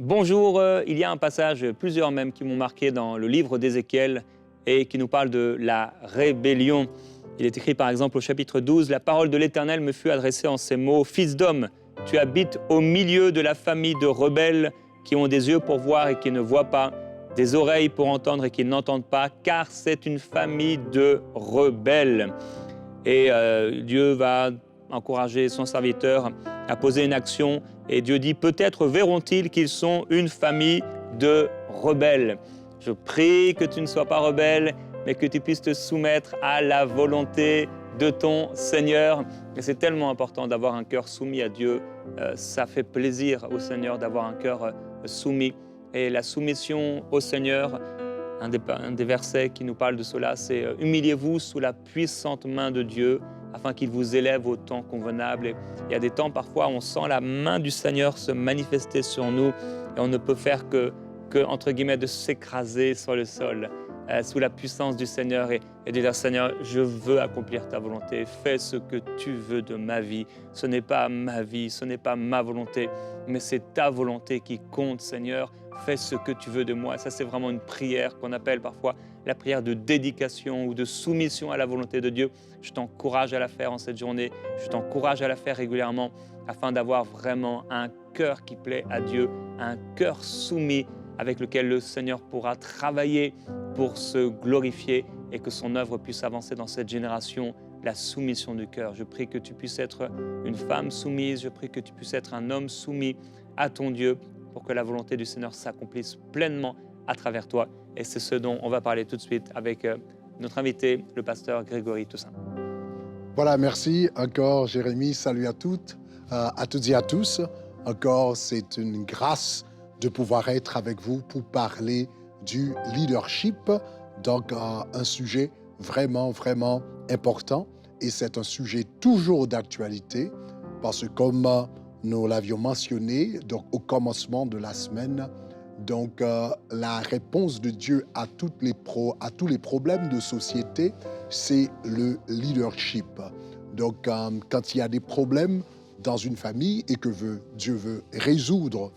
Bonjour, il y a un passage, plusieurs même, qui m'ont marqué dans le livre d'Ézéchiel et qui nous parle de la rébellion. Il est écrit par exemple au chapitre 12, « La parole de l'Éternel me fut adressée en ces mots, « Fils d'homme, tu habites au milieu de la famille de rebelles qui ont des yeux pour voir et qui ne voient pas, des oreilles pour entendre et qui n'entendent pas, car c'est une famille de rebelles. » Et Dieu va encourager son serviteur à poser une action. Et Dieu dit, peut-être verront-ils qu'ils sont une famille de rebelles. Je prie que tu ne sois pas rebelle, mais que tu puisses te soumettre à la volonté de ton Seigneur. Et c'est tellement important d'avoir un cœur soumis à Dieu. Ça fait plaisir au Seigneur d'avoir un cœur soumis. Et la soumission au Seigneur, un des versets qui nous parle de cela, c'est « Humiliez-vous sous la puissante main de Dieu, afin qu'il vous élève au temps convenable. » Et il y a des temps, parfois, on sent la main du Seigneur se manifester sur nous et on ne peut faire que entre guillemets, de s'écraser sur le sol sous la puissance du Seigneur et de dire « Seigneur, je veux accomplir ta volonté. Fais ce que tu veux de ma vie. Ce n'est pas ma vie, ce n'est pas ma volonté, mais c'est ta volonté qui compte, Seigneur. Fais ce que tu veux de moi. » Ça, c'est vraiment une prière qu'on appelle parfois la prière de dédication ou de soumission à la volonté de Dieu. Je t'encourage à la faire en cette journée. Je t'encourage à la faire régulièrement afin d'avoir vraiment un cœur qui plaît à Dieu, un cœur soumis avec lequel le Seigneur pourra travailler pour se glorifier et que son œuvre puisse avancer dans cette génération, la soumission du cœur. Je prie que tu puisses être une femme soumise, je prie que tu puisses être un homme soumis à ton Dieu pour que la volonté du Seigneur s'accomplisse pleinement à travers toi. Et c'est ce dont on va parler tout de suite avec notre invité, le pasteur Grégory Toussaint. Voilà, merci encore Jérémy, salut à toutes et à tous. Encore, c'est une grâce de pouvoir être avec vous pour parler du leadership, donc un sujet vraiment important, et c'est un sujet toujours d'actualité parce que comme nous l'avions mentionné donc au commencement de la semaine, donc la réponse de Dieu à tous les problèmes de société, c'est le leadership. Donc quand il y a des problèmes dans une famille et que Dieu veut résoudre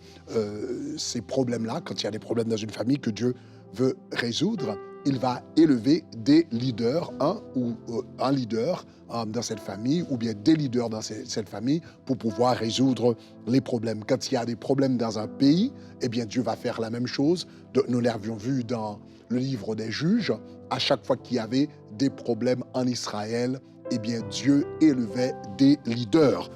ces problèmes-là, quand il y a des problèmes dans une famille que Dieu veut résoudre, il va élever des leaders, un leader dans cette famille ou bien des leaders dans cette famille pour pouvoir résoudre les problèmes. Quand il y a des problèmes dans un pays, eh bien Dieu va faire la même chose. Nous l'avions vu dans le livre des Juges, à chaque fois qu'il y avait des problèmes en Israël, eh bien Dieu élevait des leaders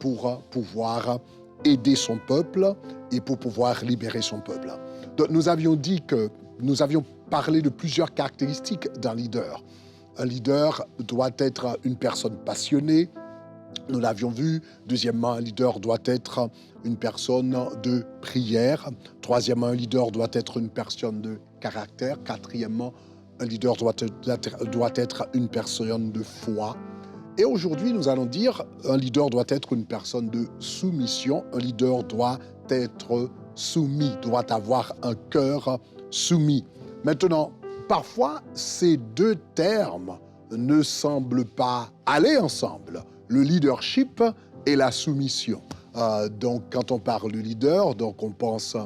pour pouvoir aider son peuple et pour pouvoir libérer son peuple. Donc, nous avions parlé de plusieurs caractéristiques d'un leader. Un leader doit être une personne passionnée, nous l'avions vu. Deuxièmement, un leader doit être une personne de prière. Troisièmement, un leader doit être une personne de caractère. Quatrièmement, un leader doit être une personne de foi. Et aujourd'hui, nous allons dire un leader doit être une personne de soumission. Un leader doit être soumis, doit avoir un cœur soumis. Maintenant, parfois, ces deux termes ne semblent pas aller ensemble. Le leadership et la soumission. Donc, quand on parle de leader, donc on pense,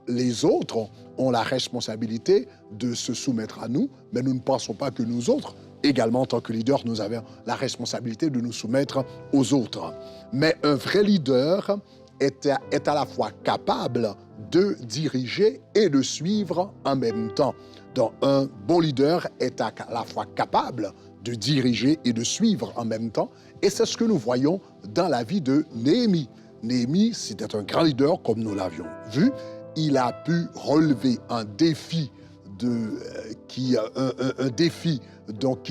les autres ont la responsabilité de se soumettre à nous, mais nous ne pensons pas que nous autres, également en tant que leader, nous avons la responsabilité de nous soumettre aux autres. Mais un vrai leader est à la fois capable de diriger et de suivre en même temps. Donc, un bon leader est à la fois capable de diriger et de suivre en même temps. Et c'est ce que nous voyons dans la vie de Néhémie. Néhémie, c'était un grand leader, comme nous l'avions vu. Il a pu relever un défi qui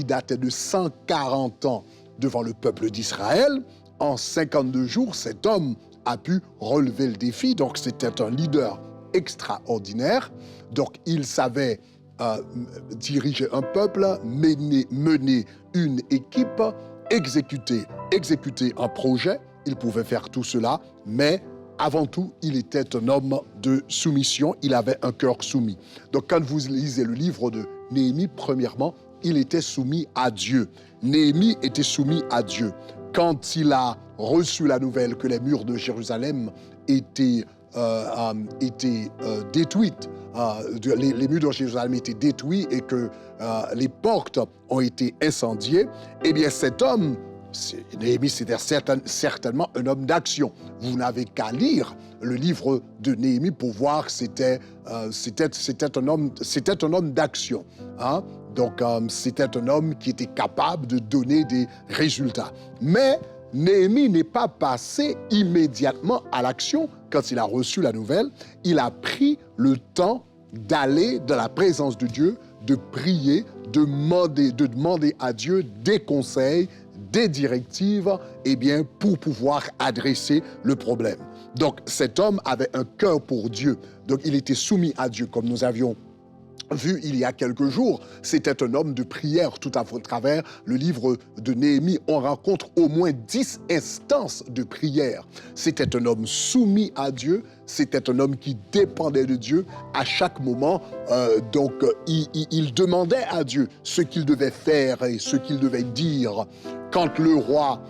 datait de 140 ans devant le peuple d'Israël. En 52 jours, cet homme a pu relever le défi. Donc, c'était un leader extraordinaire. Donc, il savait diriger un peuple, mener une équipe, exécuter un projet. Il pouvait faire tout cela, mais avant tout, il était un homme de soumission. Il avait un cœur soumis. Donc, quand vous lisez le livre de Néhémie, premièrement, il était soumis à Dieu. Néhémie était soumis à Dieu. Quand il a reçu la nouvelle que les murs de Jérusalem étaient était détruite, les murs de Jérusalem étaient détruits et que les portes ont été incendiées, eh bien cet homme, Néhémie, c'était certainement un homme d'action. Vous n'avez qu'à lire le livre de Néhémie pour voir que c'était un homme d'action. Hein? Donc, c'était un homme qui était capable de donner des résultats. Mais Néhémie n'est pas passé immédiatement à l'action quand il a reçu la nouvelle. Il a pris le temps d'aller dans la présence de Dieu, de prier, de demander à Dieu des conseils, des directives, eh bien, pour pouvoir adresser le problème. Donc, cet homme avait un cœur pour Dieu. Donc, il était soumis à Dieu, comme nous avions vu il y a quelques jours. C'était un homme de prière. Tout à travers le livre de Néhémie, on rencontre au moins 10 instances de prière. C'était un homme soumis à Dieu. C'était un homme qui dépendait de Dieu à chaque moment. Il demandait à Dieu ce qu'il devait faire et ce qu'il devait dire. Quand le roi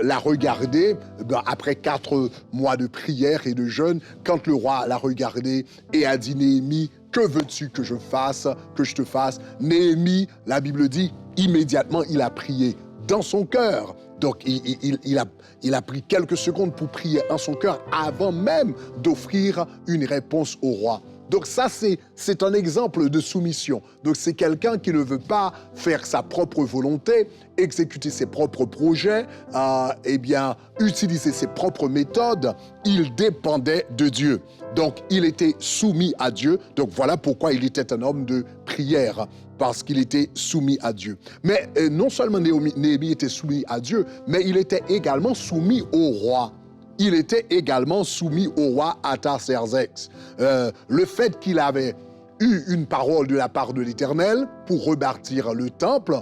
l'a regardé, après 4 mois de prière et de jeûne, quand le roi l'a regardé et a dit « Néhémie, que veux-tu que je te fasse ?» Néhémie, la Bible dit, immédiatement, il a prié dans son cœur. Donc, il a pris quelques secondes pour prier en son cœur avant même d'offrir une réponse au roi. Donc ça, c'est un exemple de soumission. Donc c'est quelqu'un qui ne veut pas faire sa propre volonté, exécuter ses propres projets, utiliser ses propres méthodes. Il dépendait de Dieu. Donc il était soumis à Dieu. Donc voilà pourquoi il était un homme de prière, parce qu'il était soumis à Dieu. Mais non seulement Néhémie était soumis à Dieu, mais il était également soumis au roi. Il était également soumis au roi Artaxerxès. Le fait qu'il avait eu une parole de la part de l'Éternel pour rebâtir le temple,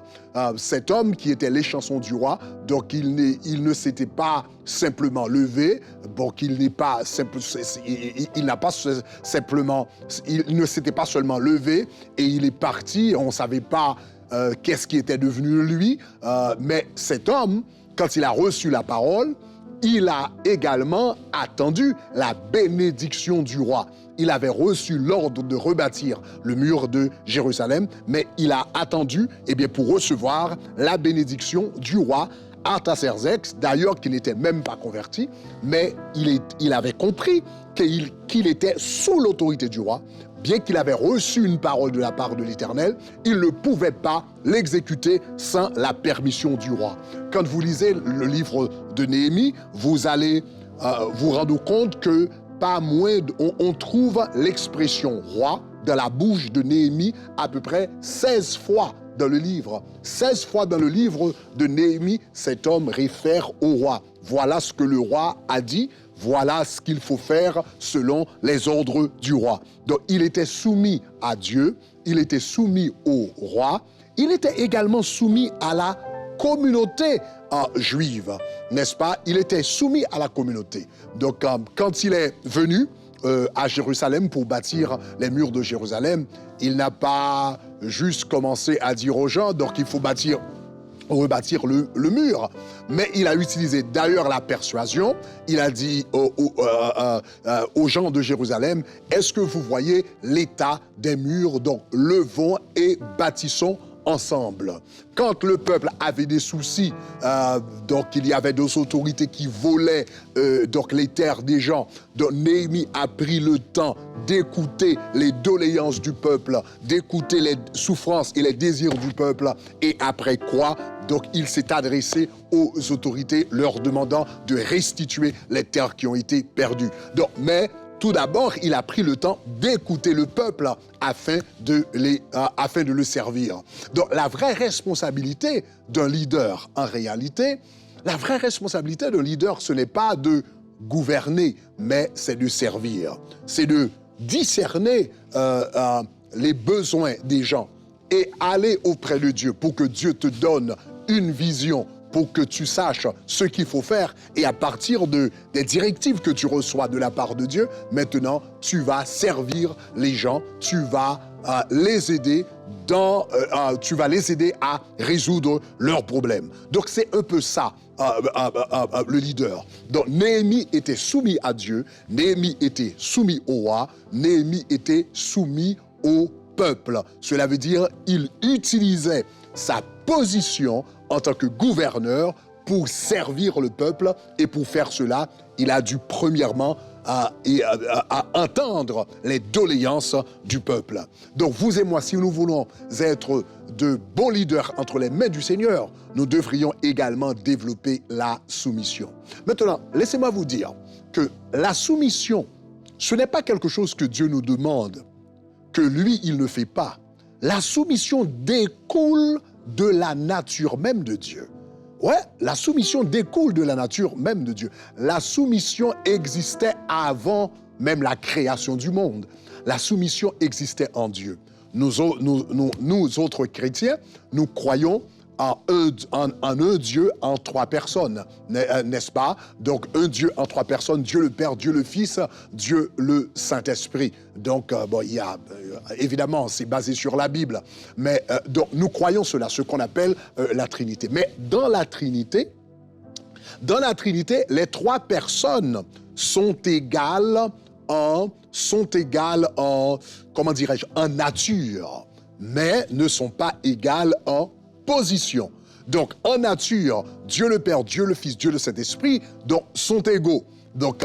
cet homme qui était l'échanson du roi, donc il ne s'était pas simplement levé, il ne s'était pas seulement levé et il est parti, on ne savait pas qu'est-ce qui était devenu de lui, mais cet homme, quand il a reçu la parole, il a également attendu la bénédiction du roi. Il avait reçu l'ordre de rebâtir le mur de Jérusalem, mais il a attendu pour recevoir la bénédiction du roi Artaxerxès, d'ailleurs qui n'était même pas converti, mais il avait compris qu'il était sous l'autorité du roi. Bien qu'il avait reçu une parole de la part de l'Éternel, il ne pouvait pas l'exécuter sans la permission du roi. Quand vous lisez le livre de Néhémie, vous allez vous rendre compte que on trouve l'expression roi dans la bouche de Néhémie à peu près 16 fois dans le livre. 16 fois dans le livre de Néhémie, cet homme réfère au roi. Voilà ce que le roi a dit. Voilà ce qu'il faut faire selon les ordres du roi. Donc, il était soumis à Dieu, il était soumis au roi, il était également soumis à la communauté juive, n'est-ce pas? Il était soumis à la communauté. Donc, quand il est venu à Jérusalem pour bâtir les murs de Jérusalem, il n'a pas juste commencé à dire aux gens, donc il faut rebâtir le mur. Mais il a utilisé d'ailleurs la persuasion. Il a dit aux gens de Jérusalem, est-ce que vous voyez l'état des murs? Donc levons et bâtissons ensemble. Quand le peuple avait des soucis, donc il y avait des autorités qui volaient donc les terres des gens, donc Néhémie a pris le temps d'écouter les doléances du peuple, d'écouter les souffrances et les désirs du peuple, et après quoi, donc il s'est adressé aux autorités leur demandant de restituer les terres qui ont été perdues. Donc, mais tout d'abord, il a pris le temps d'écouter le peuple afin de le servir. Donc, la vraie responsabilité d'un leader, en réalité, la vraie responsabilité d'un leader, ce n'est pas de gouverner, mais c'est de servir. C'est de discerner les besoins des gens et aller auprès de Dieu pour que Dieu te donne une vision, pour que tu saches ce qu'il faut faire. Et à partir des directives que tu reçois de la part de Dieu, maintenant, tu vas servir les gens, tu vas les aider, tu vas les aider à résoudre leurs problèmes. Donc c'est un peu ça, le leader. Donc Néhémie était soumis à Dieu, Néhémie était soumis au roi, Néhémie était soumis au peuple. Cela veut dire il utilisait sa position en tant que gouverneur pour servir le peuple, et pour faire cela, il a dû premièrement à entendre les doléances du peuple. Donc vous et moi, si nous voulons être de bons leaders entre les mains du Seigneur, nous devrions également développer la soumission. Maintenant, laissez-moi vous dire que la soumission, ce n'est pas quelque chose que Dieu nous demande, que lui, il ne fait pas. La soumission découle de la nature même de Dieu. Ouais, la soumission découle de la nature même de Dieu. La soumission existait avant même la création du monde. La soumission existait en Dieu. Nous autres chrétiens, nous croyons en un Dieu en trois personnes, n'est-ce pas? Donc, un Dieu en trois personnes, Dieu le Père, Dieu le Fils, Dieu le Saint-Esprit. Donc, il y a, évidemment, c'est basé sur la Bible, mais donc, nous croyons cela, ce qu'on appelle la Trinité. Mais dans la Trinité, les trois personnes sont égales en comment dirais-je, en nature, mais ne sont pas égales en position. Donc, en nature, Dieu le Père, Dieu le Fils, Dieu le Saint-Esprit, donc, sont égaux. Donc,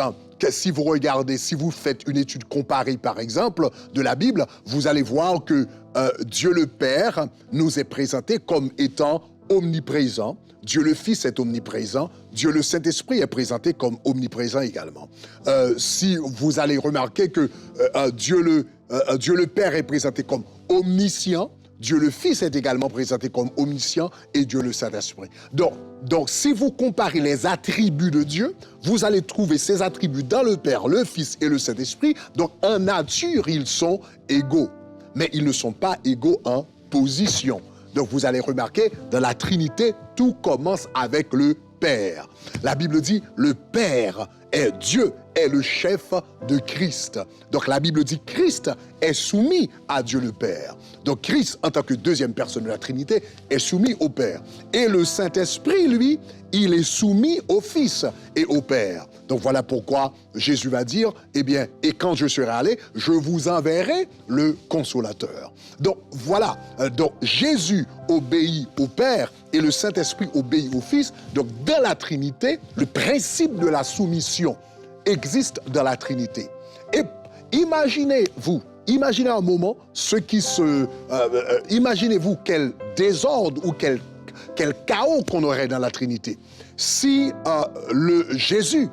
si vous regardez, si vous faites une étude comparée, par exemple, de la Bible, vous allez voir que Dieu le Père nous est présenté comme étant omniprésent. Dieu le Fils est omniprésent. Dieu le Saint-Esprit est présenté comme omniprésent également. Si vous allez remarquer que Dieu le Père est présenté comme omniscient, Dieu le Fils est également présenté comme omniscient, et Dieu le Saint-Esprit. Donc, si vous comparez les attributs de Dieu, vous allez trouver ces attributs dans le Père, le Fils et le Saint-Esprit. Donc, en nature, ils sont égaux, mais ils ne sont pas égaux en position. Donc, vous allez remarquer, dans la Trinité, tout commence avec le Père. La Bible dit, le Père est Dieu, est le chef de Christ. Donc la Bible dit, Christ est soumis à Dieu le Père. Donc Christ, en tant que deuxième personne de la Trinité, est soumis au Père. Et le Saint-Esprit, lui, il est soumis au Fils et au Père. Donc voilà pourquoi Jésus va dire, eh bien, et quand je serai allé, je vous enverrai le Consolateur. Donc voilà, donc Jésus obéit au Père et le Saint-Esprit obéit au Fils. Donc dans la Trinité, le principe de la soumission existe dans la Trinité. Et imaginez-vous, imaginez un moment imaginez-vous quel désordre ou quel chaos qu'on aurait dans la Trinité si Jésus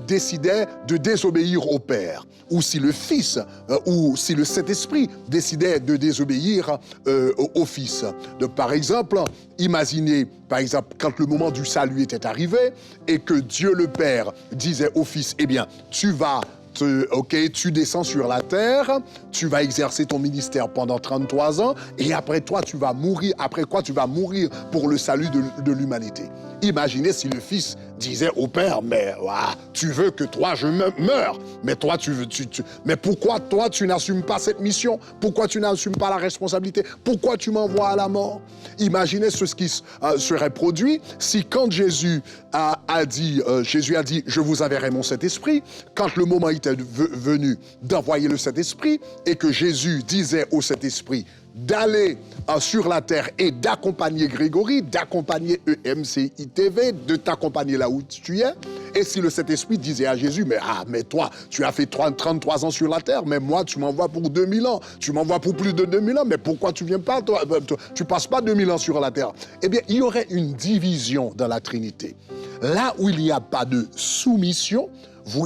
décidait de désobéir au Père, ou si le Fils ou si le Saint-Esprit décidait de désobéir au Fils. Donc, par exemple, imaginez, quand le moment du salut était arrivé et que Dieu le Père disait au Fils, eh bien, tu descends sur la terre, tu vas exercer ton ministère pendant 33 ans, et après toi, tu vas mourir. Après quoi, tu vas mourir pour le salut de l'humanité. Imaginez si le Fils disait au Père, mais tu veux que toi, je meure. Mais toi, mais pourquoi toi, tu n'assumes pas cette mission? Pourquoi tu n'assumes pas la responsabilité? Pourquoi tu m'envoies à la mort? Imaginez ce qui serait produit si quand Jésus a dit, je vous enverrai mon Saint-Esprit, quand le moment était venu d'envoyer le Saint-Esprit, et que Jésus disait au Saint-Esprit d'aller sur la terre et d'accompagner Grégory, d'accompagner EMCI-TV, de t'accompagner là où tu es. Et si le Saint-Esprit disait à Jésus, mais toi, tu as fait 33 ans sur la terre, mais moi, tu m'envoies pour 2000 ans, tu m'envoies pour plus de 2000 ans, mais pourquoi tu viens pas, toi, tu passes pas 2000 ans sur la terre? Eh bien, il y aurait une division dans la Trinité. Là où il n'y a pas de soumission,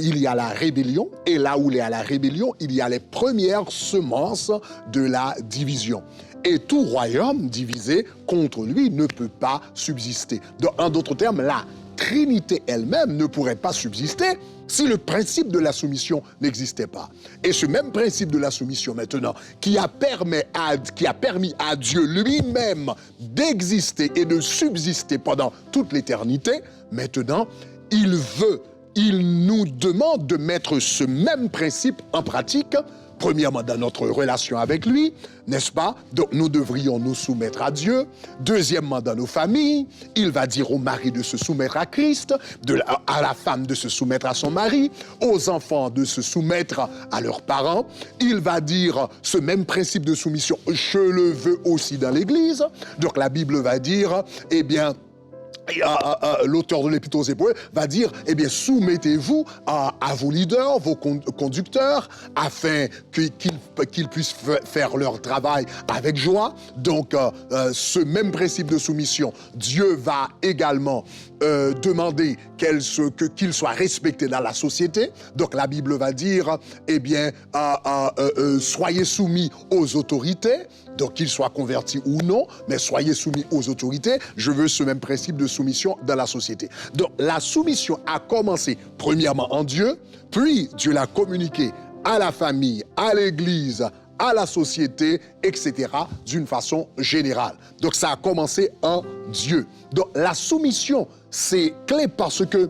il y a la rébellion, et là où il y a la rébellion, il y a les premières semences de la division. Et tout royaume divisé contre lui ne peut pas subsister. Donc, en d'autres termes, la Trinité elle-même ne pourrait pas subsister si le principe de la soumission n'existait pas. Et ce même principe de la soumission maintenant, qui a permis à Dieu lui-même d'exister et de subsister pendant toute l'éternité, maintenant, il nous demande de mettre ce même principe en pratique Premièrement, dans notre relation avec lui, n'est-ce pas? Donc, nous devrions nous soumettre à Dieu. Deuxièmement, dans nos familles, il va dire au mari de se soumettre à Christ, à la femme de se soumettre à son mari, aux enfants de se soumettre à leurs parents. Il va dire ce même principe de soumission, je le veux aussi dans l'Église. Donc, la Bible va dire, eh bien, l'auteur de l'Épître aux Hébreux va dire, eh bien, soumettez-vous à vos leaders, vos conducteurs, afin qu'ils puissent faire leur travail avec joie. Donc, ce même principe de soumission, Dieu va également demander qu'ils soient respectés dans la société. Donc, la Bible va dire, eh bien, soyez soumis aux autorités, donc qu'ils soient convertis ou non, mais soyez soumis aux autorités. Je veux ce même principe de soumission dans la société. Donc, la soumission a commencé premièrement en Dieu, puis Dieu l'a communiqué à la famille, à l'Église, à la société, etc., d'une façon générale. Donc, ça a commencé en Dieu. Donc, la soumission, c'est clé parce que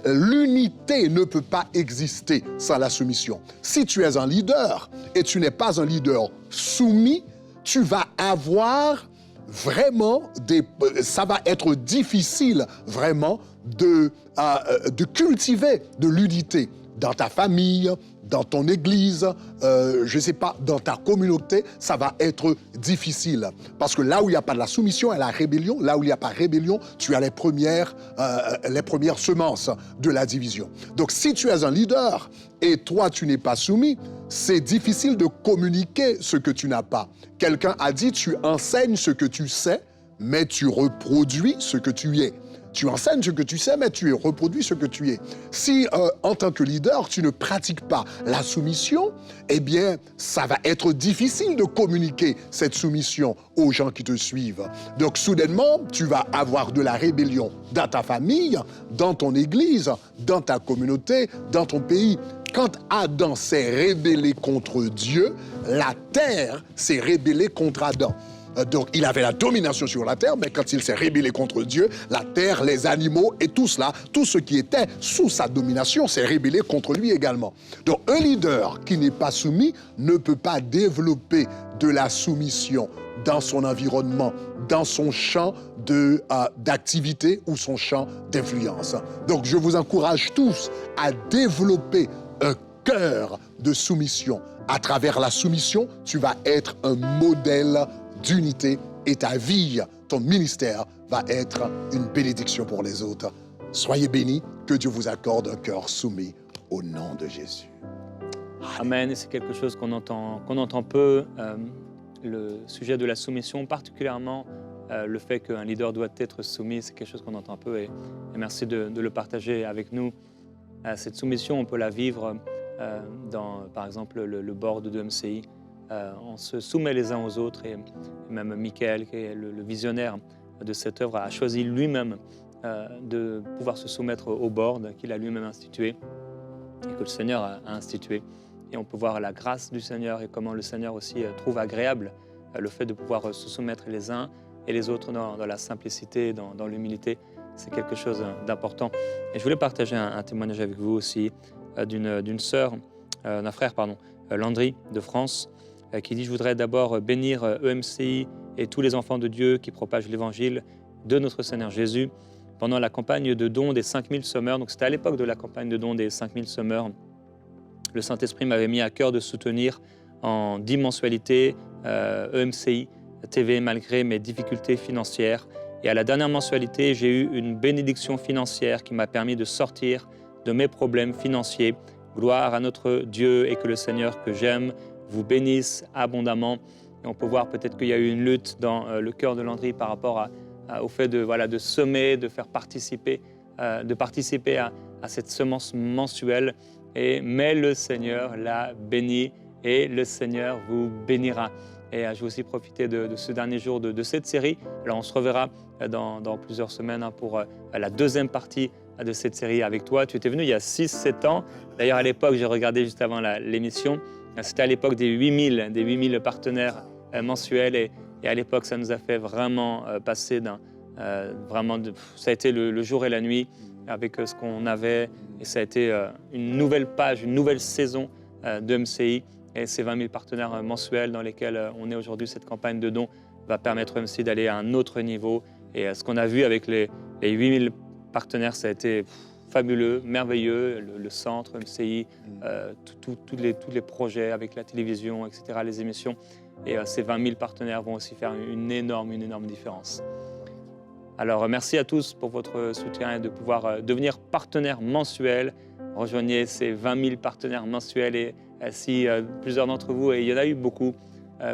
l'unité ne peut pas exister sans la soumission. Si tu es un leader et tu n'es pas un leader soumis, tu vas avoir vraiment ça va être difficile vraiment de cultiver de l'unité dans ta famille, dans ton église, je ne sais pas, dans ta communauté, ça va être difficile. Parce que là où il n'y a pas de la soumission, il y a la rébellion. Là où il n'y a pas de rébellion, tu as les premières semences de la division. Donc, si tu es un leader et toi, tu n'es pas soumis, c'est difficile de communiquer ce que tu n'as pas. Quelqu'un a dit, tu enseignes ce que tu sais, mais tu reproduis ce que tu es. Tu enseignes ce que tu sais, mais tu reproduis ce que tu es. Si, en tant que leader, tu ne pratiques pas la soumission, eh bien, ça va être difficile de communiquer cette soumission aux gens qui te suivent. Donc, soudainement, tu vas avoir de la rébellion dans ta famille, dans ton église, dans ta communauté, dans ton pays. Quand Adam s'est rébellé contre Dieu, la terre s'est rébellée contre Adam. Donc, il avait la domination sur la terre, mais quand il s'est rébellé contre Dieu, la terre, les animaux et tout cela, tout ce qui était sous sa domination s'est rébellé contre lui également. Donc, un leader qui n'est pas soumis ne peut pas développer de la soumission dans son environnement, dans son champ d'activité ou son champ d'influence. Donc, je vous encourage tous à développer un cœur de soumission. À travers la soumission, tu vas être un modèle d'unité et ta vie, ton ministère va être une bénédiction pour les autres. Soyez bénis, que Dieu vous accorde un cœur soumis au nom de Jésus. Amen. C'est quelque chose qu'on entend peu, le sujet de la soumission, particulièrement le fait qu'un leader doit être soumis, c'est quelque chose qu'on entend peu et merci de le partager avec nous. Cette soumission, on peut la vivre dans, par exemple, le board de MCI. On se soumet les uns aux autres et même Michael, qui est le visionnaire de cette œuvre, a choisi lui-même de pouvoir se soumettre au board qu'il a lui-même institué et que le Seigneur a institué. Et on peut voir la grâce du Seigneur et comment le Seigneur aussi trouve agréable le fait de pouvoir se soumettre les uns et les autres dans la simplicité, dans l'humilité. C'est quelque chose d'important. Et je voulais partager un témoignage avec vous aussi d'un frère, Landry de France, qui dit « Je voudrais d'abord bénir EMCI et tous les enfants de Dieu qui propagent l'évangile de notre Seigneur Jésus pendant la campagne de dons des 5000 sommeurs. » Donc c'était à l'époque de la campagne de dons des 5000 sommeurs. Le Saint-Esprit m'avait mis à cœur de soutenir en 10 mensualités EMCI TV malgré mes difficultés financières. Et à la dernière mensualité, j'ai eu une bénédiction financière qui m'a permis de sortir de mes problèmes financiers. Gloire à notre Dieu et que le Seigneur que j'aime vous bénisse abondamment. Et on peut voir peut-être qu'il y a eu une lutte dans le cœur de Landry par rapport au fait de semer, de faire participer, à cette semence mensuelle. Mais le Seigneur l'a béni et le Seigneur vous bénira. Et je vais aussi profiter de ce dernier jour de cette série. Alors on se reverra dans plusieurs semaines pour la deuxième partie de cette série avec toi. Tu étais venu il y a 6-7 ans. D'ailleurs, à l'époque, j'ai regardé juste avant l'émission, c'était à l'époque des 8000 partenaires mensuels. Et à l'époque, ça nous a fait vraiment passer ça a été le jour et la nuit avec ce qu'on avait. Et ça a été une nouvelle page, une nouvelle saison de MCI. Et ces 20 000 partenaires mensuels dans lesquels on est aujourd'hui, cette campagne de dons, va permettre au MCI d'aller à un autre niveau. Et ce qu'on a vu avec les 8 000 partenaires, ça a été fabuleux, merveilleux. Le centre, MCI, tous les projets avec la télévision, etc., les émissions. Et ces 20 000 partenaires vont aussi faire une énorme différence. Alors, merci à tous pour votre soutien et de pouvoir devenir partenaire mensuel. Rejoignez ces 20 000 partenaires mensuels et si plusieurs d'entre vous, et il y en a eu beaucoup,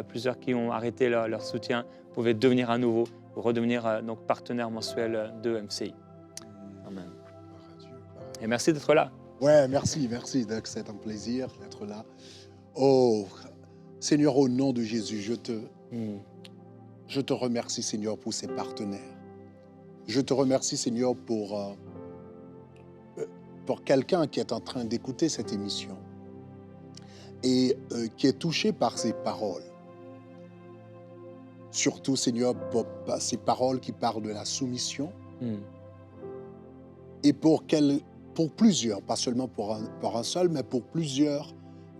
plusieurs qui ont arrêté leur soutien, vous pouvez devenir à nouveau ou redevenir donc partenaire mensuel de MCI. Amen. Et merci d'être là. Ouais, merci. C'est un plaisir d'être là. Oh, Seigneur, au nom de Jésus, je te remercie, Seigneur, pour ces partenaires. Je te remercie, Seigneur, pour quelqu'un qui est en train d'écouter cette émission et qui est touché par ces paroles. Surtout, Seigneur, pour ces paroles qui parlent de la soumission. Et pour plusieurs, pas seulement pour un seul, mais pour plusieurs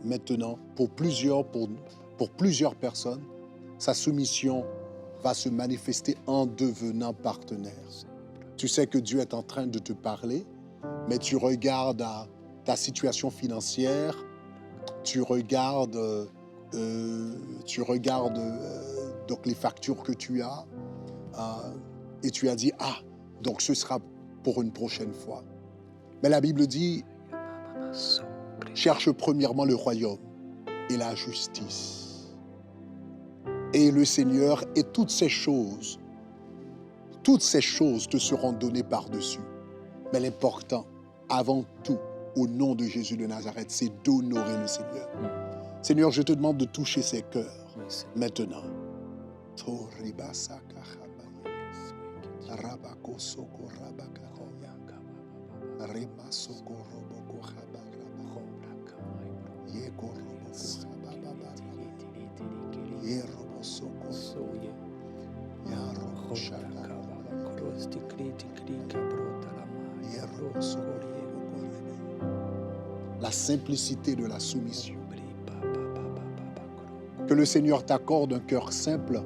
maintenant, pour plusieurs personnes, sa soumission va se manifester en devenant partenaire. Tu sais que Dieu est en train de te parler, mais tu regardes ta situation financière, tu regardes donc les factures que tu as, et tu as dit, donc ce sera pour une prochaine fois. Mais la Bible dit, cherche premièrement le royaume et la justice. Et le Seigneur, et toutes ces choses te seront données par-dessus. Mais l'important, avant tout, au nom de Jésus de Nazareth, c'est d'honorer le Seigneur. Seigneur, je te demande de toucher ces cœurs maintenant. La simplicité de la soumission. Que le Seigneur t'accorde un cœur simple,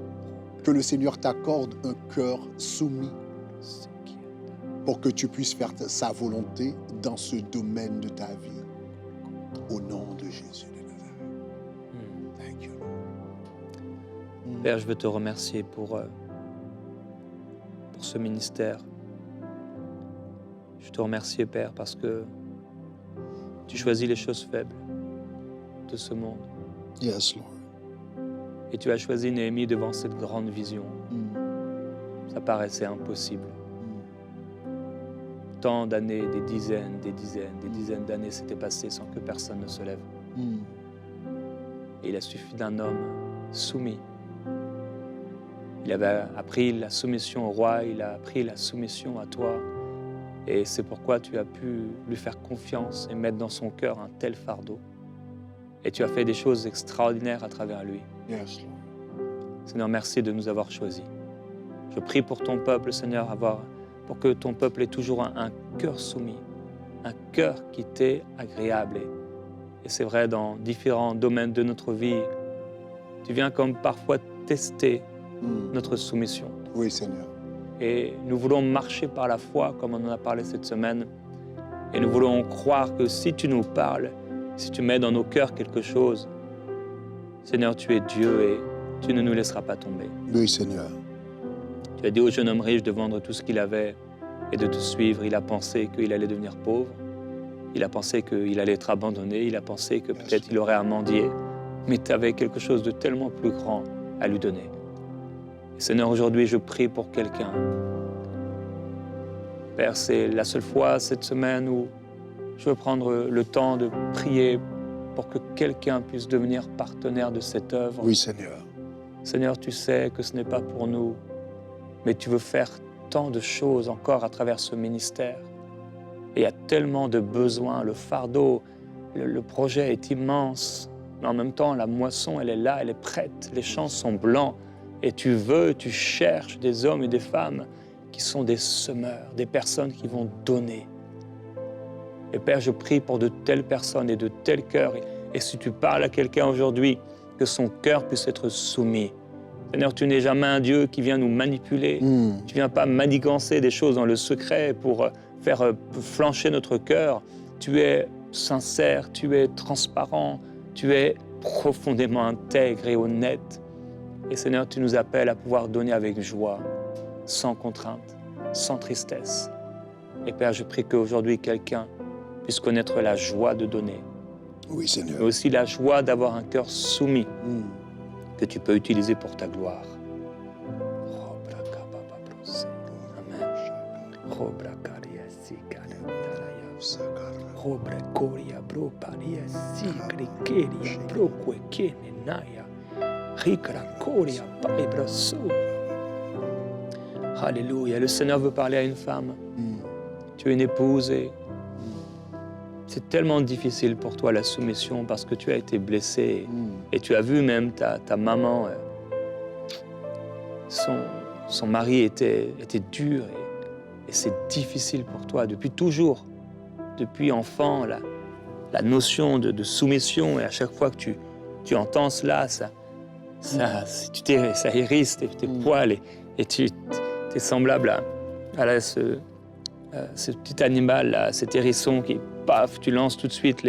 que le Seigneur t'accorde un cœur soumis pour que tu puisses faire sa volonté dans ce domaine de ta vie. Au nom de Jésus de Nazareth. Thank you, Lord. Père, je veux te remercier pour ce ministère. Je te remercie, Père, parce que tu choisis les choses faibles de ce monde. Yes, Lord. Et tu as choisi Néhémie devant cette grande vision. Ça paraissait impossible. Tant d'années, des dizaines d'années s'étaient passées sans que personne ne se lève. Et il a suffi d'un homme soumis. Il avait appris la soumission au roi, il a appris la soumission à toi. Et c'est pourquoi tu as pu lui faire confiance et mettre dans son cœur un tel fardeau. Et tu as fait des choses extraordinaires à travers lui. Yes, Lord. Seigneur, merci de nous avoir choisis. Je prie pour ton peuple, Seigneur, pour que ton peuple ait toujours un cœur soumis, un cœur qui t'est agréable. Et c'est vrai, dans différents domaines de notre vie, tu viens comme parfois tester notre soumission. Oui, Seigneur. Et nous voulons marcher par la foi, comme on en a parlé cette semaine. Et nous voulons croire que si tu nous parles, si tu mets dans nos cœurs quelque chose, Seigneur, tu es Dieu et tu ne nous laisseras pas tomber. Oui, Seigneur. Tu as dit au jeune homme riche de vendre tout ce qu'il avait et de te suivre. Il a pensé qu'il allait devenir pauvre. Il a pensé qu'il allait être abandonné. Il a pensé que peut-être il aurait à mendier. Mais tu avais quelque chose de tellement plus grand à lui donner. Et Seigneur, aujourd'hui, je prie pour quelqu'un. Père, c'est la seule fois cette semaine où je veux prendre le temps de prier pour que quelqu'un puisse devenir partenaire de cette œuvre. Oui, Seigneur. Seigneur, tu sais que ce n'est pas pour nous, mais tu veux faire tant de choses encore à travers ce ministère. Et il y a tellement de besoins, le fardeau, le projet est immense, mais en même temps, la moisson, elle est là, elle est prête, les champs sont blancs, et tu cherches des hommes et des femmes qui sont des semeurs, des personnes qui vont donner. Et Père, je prie pour de telles personnes et de tels cœurs, Et si tu parles à quelqu'un aujourd'hui, que son cœur puisse être soumis. Seigneur, tu n'es jamais un Dieu qui vient nous manipuler. Tu ne viens pas manigancer des choses dans le secret pour faire flancher notre cœur. Tu es sincère, tu es transparent, tu es profondément intègre et honnête. Et Seigneur, tu nous appelles à pouvoir donner avec joie, sans contrainte, sans tristesse. Et Père, je prie qu'aujourd'hui, quelqu'un puisse connaître la joie de donner. Oui, Seigneur. Mais aussi la joie d'avoir un cœur soumis que tu peux utiliser pour ta gloire. Alléluia. Le Seigneur veut parler à une femme. Tu es une épouse et c'est tellement difficile pour toi la soumission parce que tu as été blessé et tu as vu même ta maman, son mari était dur et c'est difficile pour toi depuis toujours, depuis enfant, la notion de soumission et à chaque fois que tu entends cela, ça hérisse tes poils et tu es semblable à ce petit animal, là, cet hérisson qui, paf, tu lances tout de suite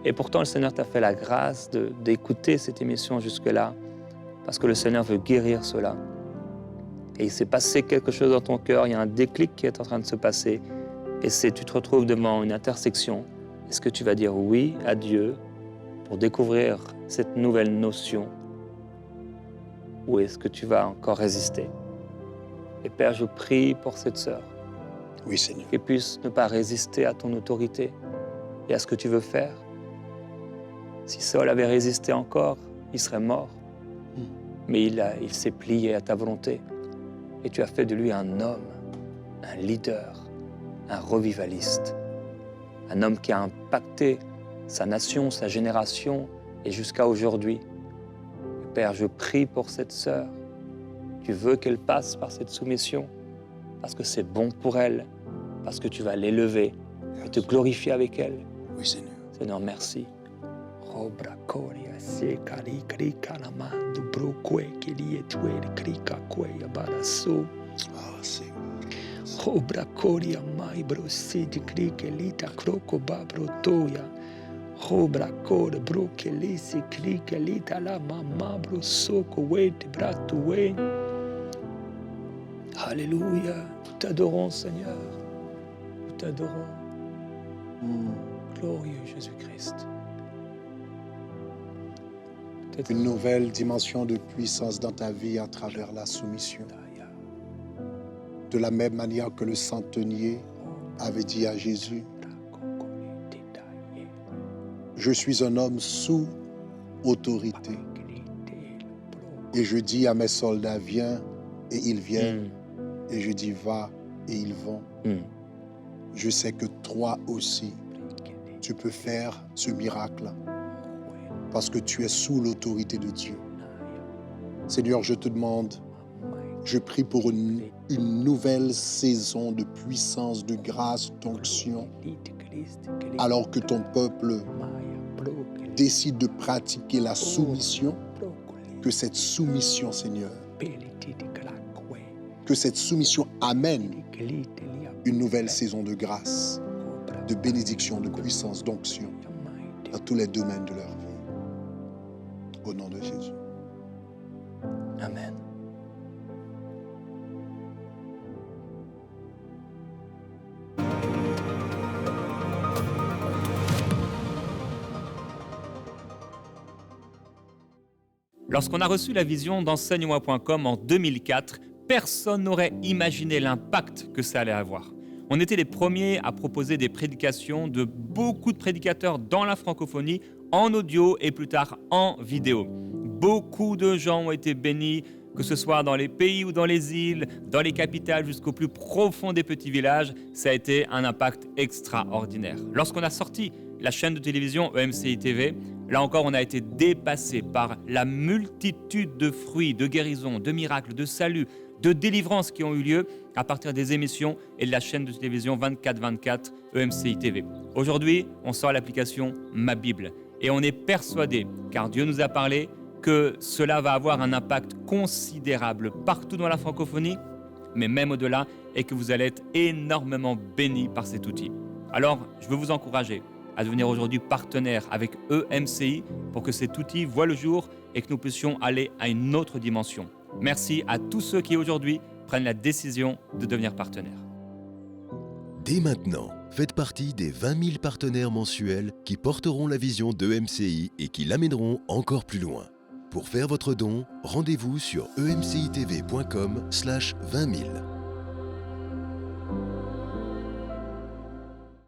Et pourtant, le Seigneur t'a fait la grâce d'écouter cette émission jusque-là, parce que le Seigneur veut guérir cela. Et il s'est passé quelque chose dans ton cœur, il y a un déclic qui est en train de se passer, et tu te retrouves devant une intersection. Est-ce que tu vas dire oui à Dieu pour découvrir cette nouvelle notion, ou est-ce que tu vas encore résister? Et Père, je prie pour cette sœur. Oui, Seigneur. Qu'elle puisse ne pas résister à ton autorité et à ce que tu veux faire. Si Saul avait résisté encore, il serait mort. Mais il s'est plié à ta volonté. Et tu as fait de lui un homme, un leader, un revivaliste. Un homme qui a impacté sa nation, sa génération et jusqu'à aujourd'hui. Père, je prie pour cette sœur. Tu veux qu'elle passe par cette soumission parce que c'est bon pour elle, parce que tu vas l'élever et te glorifier avec elle. Oui, Seigneur. Seigneur, merci. Ah, Seigneur. Alléluia, nous t'adorons Seigneur, nous t'adorons. Glorieux Jésus-Christ. Une nouvelle dimension de puissance dans ta vie à travers la soumission. De la même manière que le centenier avait dit à Jésus, je suis un homme sous autorité. Et je dis à mes soldats, viens, et ils viennent. Et je dis, va, et ils vont. Je sais que toi aussi, tu peux faire ce miracle parce que tu es sous l'autorité de Dieu. Seigneur, je te demande, je prie pour une nouvelle saison de puissance, de grâce, d'onction, alors que ton peuple décide de pratiquer la soumission, que cette soumission, Seigneur, que cette soumission amène une nouvelle saison de grâce, de bénédiction, de puissance, d'onction dans tous les domaines de leur vie. Au nom de Jésus. Amen. Lorsqu'on a reçu la vision d'enseigne-moi.com en 2004, personne n'aurait imaginé l'impact que ça allait avoir. On était les premiers à proposer des prédications de beaucoup de prédicateurs dans la francophonie, en audio et plus tard en vidéo. Beaucoup de gens ont été bénis, que ce soit dans les pays ou dans les îles, dans les capitales jusqu'au plus profond des petits villages. Ça a été un impact extraordinaire. Lorsqu'on a sorti la chaîne de télévision EMCI TV, là encore on a été dépassé par la multitude de fruits, de guérisons, de miracles, de saluts, de délivrances qui ont eu lieu à partir des émissions et de la chaîne de télévision 24/24 EMCI TV. Aujourd'hui, on sort l'application Ma Bible. Et on est persuadé, car Dieu nous a parlé, que cela va avoir un impact considérable partout dans la francophonie, mais même au-delà, et que vous allez être énormément bénis par cet outil. Alors, je veux vous encourager à devenir aujourd'hui partenaire avec EMCI pour que cet outil voit le jour et que nous puissions aller à une autre dimension. Merci à tous ceux qui aujourd'hui prennent la décision de devenir partenaires. Dès maintenant, faites partie des 20 000 partenaires mensuels qui porteront la vision d'EMCI et qui l'amèneront encore plus loin. Pour faire votre don, rendez-vous sur emcitv.com/20 000.